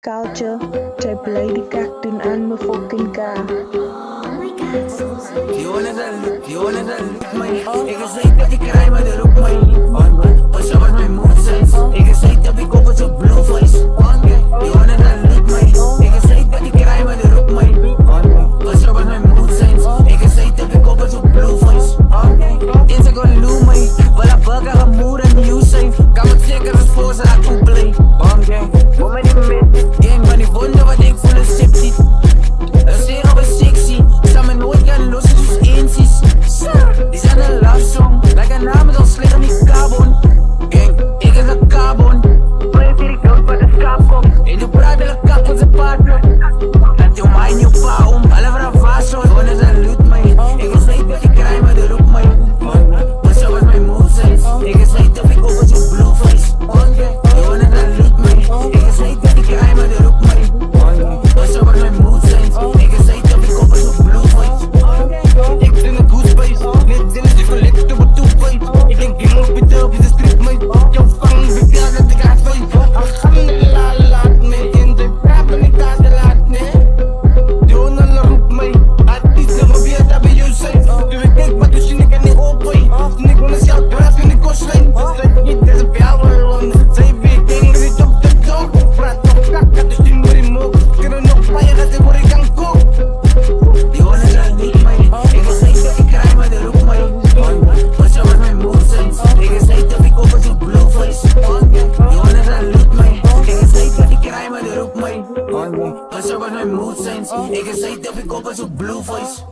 Culture, type lady captain and my fucking car. Fiona dal, ik is zeker dat ik rij met de roep mij. Pas op met mijn mood sense. Ik is zeker dat ik op het zo blue face. Fiona dal, lukt mij. Ik is zeker dat ik rij met de roep mij. Pas op met mijn mood sense. Ik is zeker dat ik op het zo blue face. Instagram loe mij. Wala burger gaan moer en nieuw zijn. Kan het zeker als voor ze laat toe play. Kom met die met. Gang van die wonden wat ik voel is sexy. Een zero is sexy. Samen nooit gaan los zoals eensies. Die zijn een love song. Like een naam is al slecht aan die carbon. Gang, ik is een carbon. Play voor die dood bij de schaapkop. En doe praat de kap van zijn partner. Laat je mij niet opbouwen. Alle vrouw vast zo. Gewoon is een loot mij. Ik is zeker dat ik rij maar de roep mij. Maar zo was mijn mood sense. Ik is zeker dat ik op het zo blue face. Gewoon is een loot mij. Ik is zeker dat ik rij maar de roep mij. Maar zo was mijn mood sense. Ik is zeker dat ik op het zo blue face. Ik ben een good space. Net in het collect op het two-face. Ik denk ik moet bieden op de street mate. Jouw vang begaan dat ik haat face. Alhamdulillah laat me in de praat en ik ga de laat nee. Doe een roep mij. Artiesten probeer dat bij jou zijn. Doe ik denk wat dus je kan niet opweeg. En ik wil een zelf praat in de kostlijn. Zeg niet dat ze power on. Zij weet dingen niet op de dog. Praat op kakka dus die moet je mogen. Kunnen nog paaien dat ze voor ik kan koken. Die horen dat niet mij. Ik is zeker dat ik rij maar de roep mij. Maar zo was mijn mood sense. Ik is zeker dat ik op het zo blue face. Die horen dat niet mij. Ik is zeker dat ik rij maar de roep mij. Maar zo was mijn mood sense. Ik is zeker dat ik op het zo blue face.